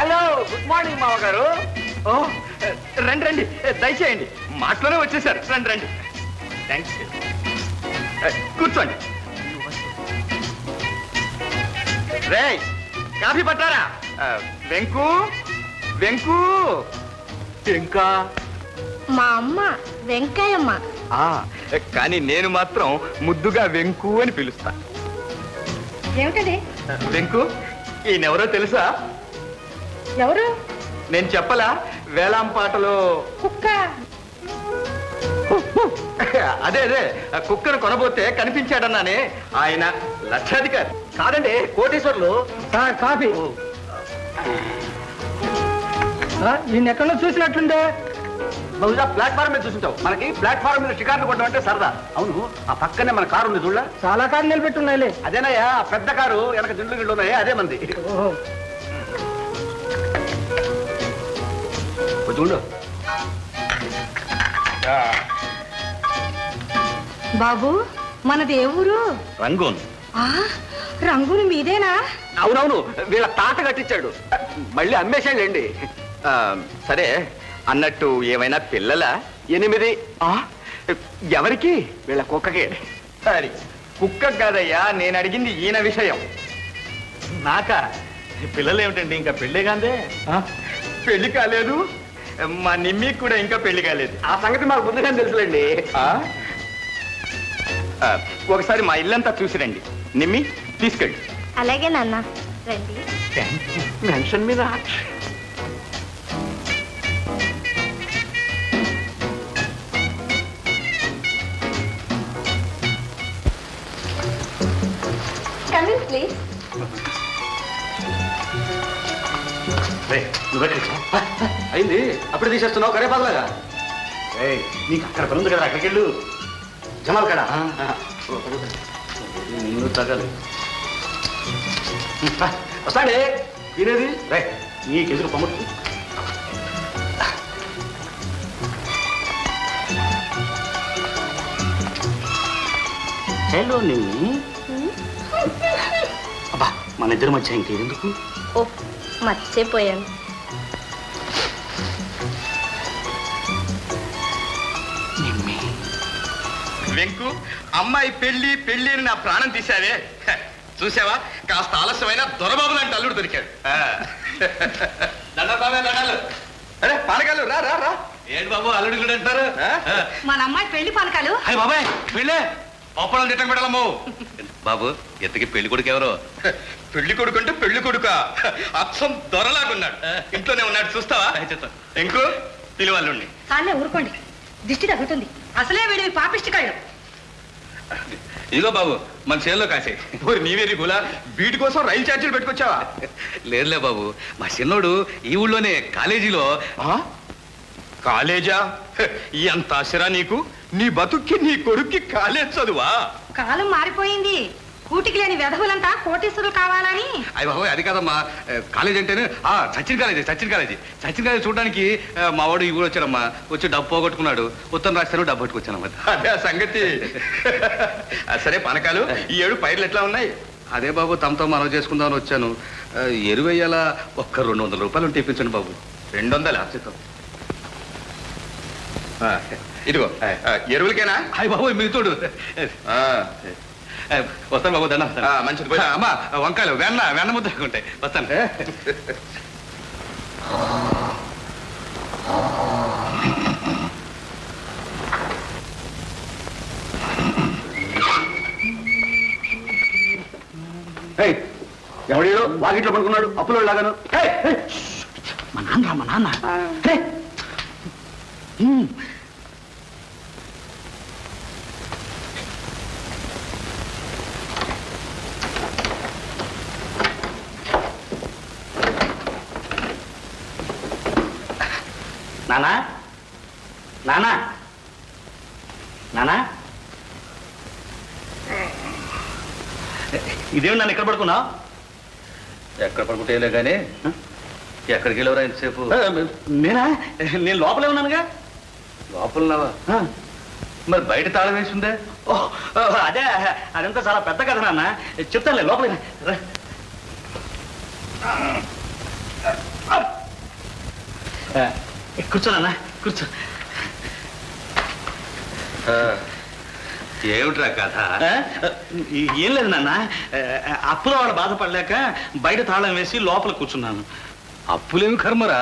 Hello, good morning మామగారు. ఓ రండి రండి, దయచేయండి. మాటలోనే వచ్చేసారు. రండి రండి. థ్యాంక్స్. కూర్చోండి. రేయ్, కాఫీ పట్టారా? వెంకు వెంకు. ఇంకా మా అమ్మ వెంకయ్యమ్మ. కానీ నేను మాత్రం ముద్దుగా వెంకు అని పిలుస్తా. ఏమిటండి? వెంకు, ఈయనెవరో తెలుసా? ఎవరు? నేను చెప్పలా? వేలాంపాటలో కుక్క. అదే అదే, కుక్కను కొనబోతే కనిపించాడన్నానే, ఆయన లక్షాధికారి. కాదండి, కోటీశ్వర్లు. కాఫీ. ఈయన ఎక్కడో చూసినట్లుండే. బహుశా ప్లాట్ఫారం మీద చూసుంటావు. మనకి ప్లాట్ఫారం మీద షికార్లు కొట్టడం అంటే సరదా. అవును, ఆ పక్కనే మన కారు ఉంది చూడ. చాలా కారు నిలబెట్టున్నాయిలే. అదేనయ్యా, పెద్ద కారు, వెనక దిండ్లు గిళ్ళు ఉన్నాయి, అదే మంది. చూడు బాబు, మనది ఏ ఊరు? రంగూన్. రంగులు మీదేనా? అవునవును, వీళ్ళ తాత కట్టించాడు, మళ్ళీ అమ్మేశాడండి. సరే అన్నట్టు, ఏమైనా పిల్లల? 8. ఎవరికి? వీళ్ళ కుక్కకే. సరే, కుక్క కాదయ్యా, నేను అడిగింది ఈయన విషయం. నాకా? పిల్లలు ఏమిటండి, ఇంకా పెళ్ళే కాదే? పెళ్లి కాలేదు, మా నిమ్మికి కూడా ఇంకా పెళ్లి కాలేదు. ఆ సంగతి మాకు ముందుగానే తెలుసులేండి. ఒకసారి మా ఇల్లంతా చూసిరండి. నిమ్మి, తీసుకెళ్ళి. అలాగే నాన్న, రండి. మెన్షన్ మీద ప్లీజ్. అయింది, అప్పుడే తీసేస్తున్నావు కరేపాలాగా. నీకు అక్కడ పని ఉంది కదా, అక్కడికి వెళ్ళు. జనాలు కదా నిన్ను తగలి వస్తాడే. తినేది రే, నీకెదురు పమ్ముడు. హలో నిన్ను. అబ్బా, మన ఇద్దరు మధ్య ఇంకేందుకు? ఓ, మర్చిపోయాను. వెంకు, అమ్మాయి పెళ్లి పెళ్లి అని నా ప్రాణం తీశావే. చూసావా, కాస్త ఆలస్యమైన దొరబాబు లాంటి అల్లుడు దొరికాడు. దండాలు. అరే పానకాలు, రా రా రా. ఏంటి బాబు అల్లుడు కూడా అంటారు? మన అమ్మాయి పెళ్లి పానకాలు. అయ్యి బాబాయ్, పెళ్ళే పప్పడం తిట్టం పెట్టాలమ్మో. బాబు, ఎంతకి పెళ్లి కొడుకు ఎవరో? పెళ్లి కొడుకు అంటే పెళ్లి కొడుక, అచ్చం దొరలాగున్నాడు. ఇంట్లోనే ఉన్నాడు, చూస్తావా? ఇంకో పిలువాళ్ళుండి. చాలే ఊరుకోండి, దిష్టి తగ్గుతుంది. అసలే వీడివి పాపిష్టి కళ్ళు. ఇదిగో బాబు, మన చేల్లో కాసే. నీవేరి గులా, వీటి కోసం రైలు ఛార్జీలు పెట్టుకొచ్చావా? లేదులే బాబు, మా చిన్నోడు ఈ ఊళ్ళోనే కాలేజీలో. కాలేజా? ఎంత ఆశరా నీకు? నీ బతుక్కి నీ కొడుక్కి కాలేజ్ చదువా? కాలం మారిపోయింది. కూటికి లేని వెధవులంతా కోటీశ్వరులు కావాలని. అయ్య బాబు, అది కాదమ్మా, కాలేజ్ అంటేనే సచిన్ కాలేజీ చూడడానికి మా వాడు ఈ ఊరు వచ్చాడమ్మా. వచ్చి డబ్బు పోగొట్టుకున్నాడు, ఉత్తరం రాస్తాను, డబ్బు పట్టుకొచ్చానమ్మా. అదే సంగతి. సరే పానకాలు, ఈ ఏడు పైర్లు ఎట్లా ఉన్నాయి? అదే బాబు, తమతో మనవి చేసుకుందామని వచ్చాను. ఎరువయ్యాల ఒక్క 200 రూపాయలు ఉంటే ఇప్పించండి బాబు. 200? ఇదిగో ఎరువులకేనా? అయ్య బాబు, మిగతాడు. వస్తాను బాబు, దండ. మంచిది. అమ్మా, వంకాయలు వెన్న ముద్ద ఉంటాయి. వస్తాను. ఎవడో వాకిట్లో పడుకున్నాడు, అప్పులో లాగాను. మా నాన్న. నానా నానా నానా, ఇదేమి నన్ను ఎక్కడ పడుకున్నావు? ఎక్కడ పడుకుంటేలే కానీ ఎక్కడికి వెళ్ళవరా ఇంతసేపు? నేనా? నేను లోపలే ఉన్నానుగా. లోపలన్నావా? మరి బయట తాళం వేసిందే. అదే, అదంతా చాలా పెద్ద కథ నాన్న, చెప్తానులే. లోపలే కూర్చోనన్నా కూర్చో. ఏమిట్రా కథ? ఏం లేదు నాన్న, అప్పుల వాళ్ళు బాధపడలేక బయట తాళం వేసి లోపల కూర్చున్నాను. అప్పులేమి కర్మరా,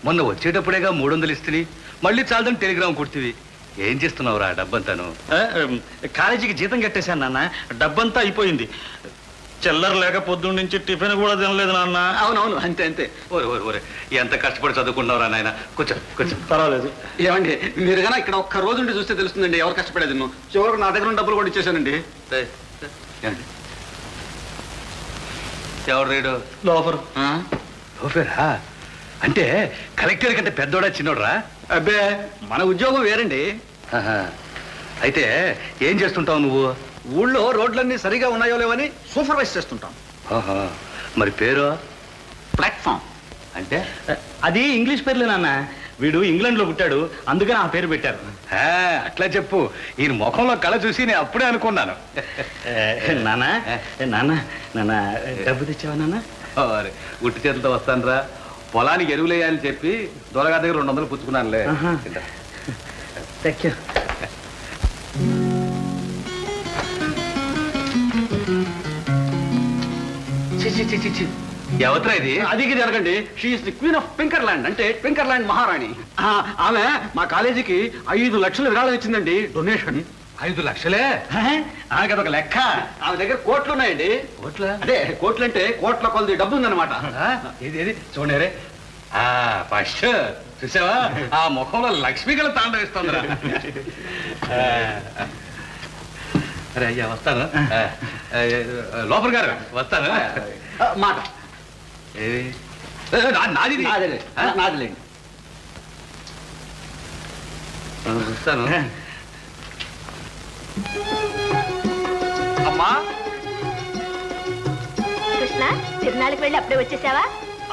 మొన్న వచ్చేటప్పుడేగా 300 ఇస్తుంది, మళ్ళీ చాలదని టెలిగ్రామ్ కొడుతుంది. ఏం చేస్తున్నావురా డబ్బంతాను? కాలేజీకి జీతం కట్టేశాను నాన్న, డబ్బంతా అయిపోయింది. చిల్లర లేక పొద్దున్న నుంచి టిఫిన్ కూడా తినలేదు నాన్న. అవునవును, అంతే అంతే. ఓరే ఓరే ఓరే, ఎంత కష్టపడి చదువుకున్నావురా నాయన. కూర్చో కూర్చో. పర్వాలేదు. ఏమండి, మీరు కన్నా ఇక్కడ ఒక్క రోజు ఉండి చూస్తే తెలుస్తుందండి ఎవరు కష్టపడేది. చివరికి నా దగ్గర ఉన్న డబ్బులు కూడా ఇచ్చేసానండి. ఏమండి? ఎవరు రేడు? లోఫర్. ఓఫేరా అంటే కలెక్టర్ కంటే పెద్దోడా చిన్నోడరా? అబ్బే, మన ఉద్యోగం వేరండి. ఆహా. అయితే ఏం చేస్తుంటావు నువ్వు? ఊళ్ళో రోడ్లన్నీ సరిగా ఉన్నాయో లేవని సూపర్వైజ్ చేస్తుంటాం. ఆహా. మరి పేరు? ప్లాట్ఫామ్. అంటే అది ఇంగ్లీష్ పేర్లే నాన్న, వీడు ఇంగ్లాండ్ లో పుట్టాడు, అందుకని ఆ పేరు పెట్టారు. అట్లా చెప్పు. ఈయన ముఖంలో కళ చూసి నేను అప్పుడే అనుకున్నాను. నాన్న నాన్న నాన్న డబ్బు తెచ్చావా నాన్న? ఉట్టి చేతులతో వస్తానురా. పొలానికి ఎరువులేయాలని చెప్పి దొరగారి దగ్గర 200 పుచ్చుకున్నానులే. Thank you. ఎవత్రా ఇది? అది జరగండి. షీఈస్ ది క్వీన్ ఆఫ్ పింకర్లాండ్, అంటే పింకర్లాండ్ మహారాణి. ఆమె మా కాలేజీకి 5 లక్షలు విరాళం ఇచ్చిందండి, డొనేషన్. 5 లక్షలే? అదొక లెక్క. ఆమె దగ్గర కోట్లు ఉన్నాయండి. కోట్ల? అదే కోట్లు అంటే కోట్ల కొలది డబ్బు ఉందన్నమాట. ఏది చూడరే. ఫస్ట్ చూసావా, ఆ ముఖంలో లక్ష్మి గల తాండవిస్తుందిరా. అరే అయ్యా వస్తాను. లోపల గారు వస్తాను. మాట నాది నాదిలేండి. వస్తాను. అమ్మా, కృష్ణ, తిరునాళ్ళకి వెళ్ళి అప్పుడే వచ్చేసావా?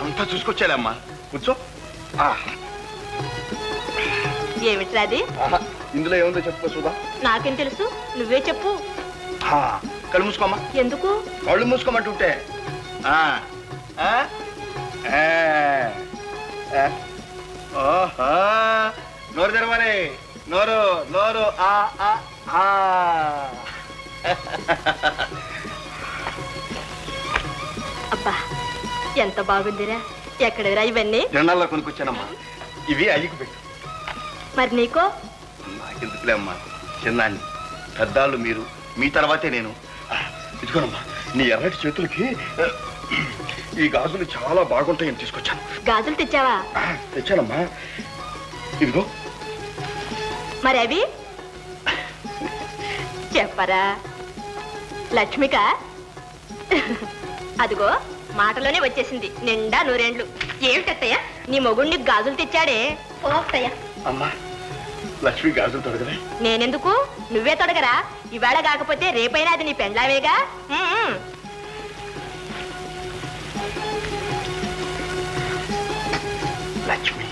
అంతా చూసుకొచ్చాలమ్మా, కూర్చో. ఏమిట్రా అది? ఇందులో ఏముందో చెప్పుకో సుధా. నాకేం తెలుసు, నువ్వే చెప్పు. కళ్ళు మూసుకోమ్మా. ఎందుకు? కళ్ళు మూసుకోమంటుంటే. ఓహో, నోరు తెరవాలి. నోరు నోరు. అబ్బా, ఎంత బాగుందిరా. ఎక్కడరా ఇవన్నీ? జెండాల్లో కొనుక్కొచ్చానమ్మా. ఇవి అయ్యకు పెట్టు. మరి నీకో? నాకెందుకులే అమ్మా, చిన్నాన్ని. పెద్దాళ్ళు మీరు, మీ తర్వాతే నేను. ఇదిగోనమ్మా, నీ ఎర్రటి చేతులకి ఈ గాజులు చాలా బాగుంటాయని తీసుకొచ్చాను. గాజులు తెచ్చావా? తెచ్చానమ్మా, ఇదిగో. మరి అవి చెప్పరా లక్ష్మిక? అదిగో మాటలోనే వచ్చేసింది, నిండా 100 ఏండ్లు. ఏమిటత్తయ్య, నీ మొగుడిని గాజులు తెచ్చాడే? పోస్తయ్య. అమ్మా, లక్ష్మి గాజులు తొడగలే. నేనెందుకు, నువ్వే తొడగరా. ఇవాళ కాకపోతే రేపైనా అది నీ పెండ్లావేగా. లక్ష్మి,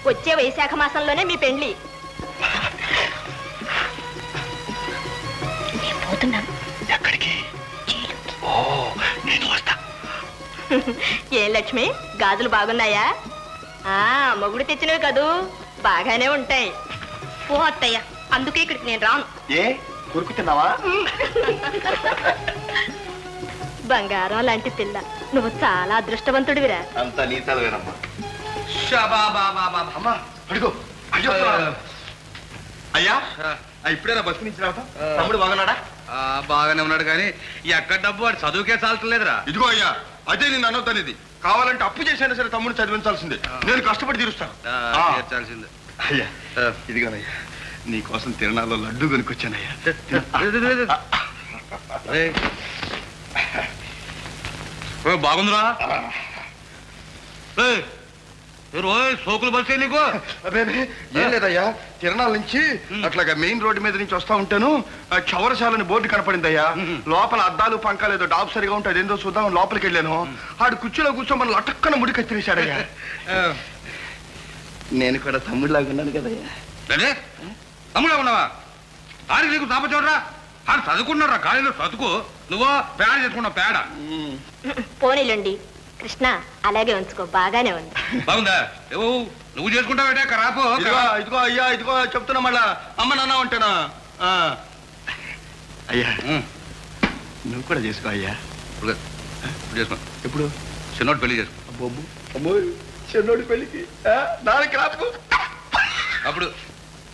వచ్చే వైశాఖ మాసంలోనే మీ పెండ్లి. పోతున్నాను. ఎక్కడికి? ఓ, నేను వస్తా. ఏం లక్ష్మి, గాజులు బాగున్నాయా? మొగుడు తెచ్చినవి కదూ, బాగానే ఉంటాయి. పో అత్తయ్య, అందుకే ఇక్కడికి నేను రాను. ఏ కొరుకుతున్నావా? బంగారం లాంటి పిల్ల, నువ్వు చాలా అదృష్టవంతుడివిరా. అంతా నీ చదివేనమ్మా. అమ్మా, అడుగు. అయ్యా, ఇప్పుడేనా బస్సు నుంచి రావటం? తమ్ముడు బాగున్నాడా? బాగానే ఉన్నాడు, కానీ ఎక్కడ డబ్బు వాడు చదువుకే చాలట్లేదురా. ఇదిగో అయ్యా, అదే నేను అనొద్దనేది. కావాలంటే అప్పు చేసైనా సరే తమ్ముడు చదివించాల్సిందే. నేను కష్టపడి తీరుస్తాను. తీర్చాల్సిందే. అయ్యా, ఇదిగోనయ్యా, నీకోసం తిరణాల్లో లడ్డు కొనుక్కొచ్చానయ్యా. బాగుందిరా. సోకులు బలిసే నీకు? ఏం లేదయ్యా, తిరణాల నుంచి అట్లాగా మెయిన్ రోడ్డు మీద నుంచి వస్తా ఉంటాను, క్షవరశాలని బోర్డు కనపడిందయ్యా. లోపల అద్దాలు పంకాలు ఏదో డాబు సరిగా ఉంటే అదేందో చూద్దాం లోపలికి వెళ్ళాను. ఆడు కుర్చీలో కూర్చోమని లటక్కన ముడి కత్తిరేశాడయ్యా. నేను కూడా తమ్ముడిలాగా ఉన్నాను కదయ్యా. తమ్ముడా ఉన్నావా? ఆడికి నీకు తాప చూడరా. అది చదువుకున్నారా కాలేజీలో చదువుకో నువ్వు పేడ చేసుకున్నావు పేడ పోనీలండి కృష్ణ అలాగే ఉంచుకో బాగానే ఉంది బాగుందా ఏవో నువ్వు చేసుకుంటావేటే రాపో ఇదిగో అయ్యా ఇదిగో చెప్తున్నా మళ్ళా అమ్మ నాన్న ఉంటానా అయ్యా నువ్వు కూడా చేసుకో అయ్యా చేసుకో ఎప్పుడు చిన్నోడు పెళ్లి చేసుకో అమ్మో చిన్నోడి పెళ్ళికి నాన్నకి రాపు అప్పుడు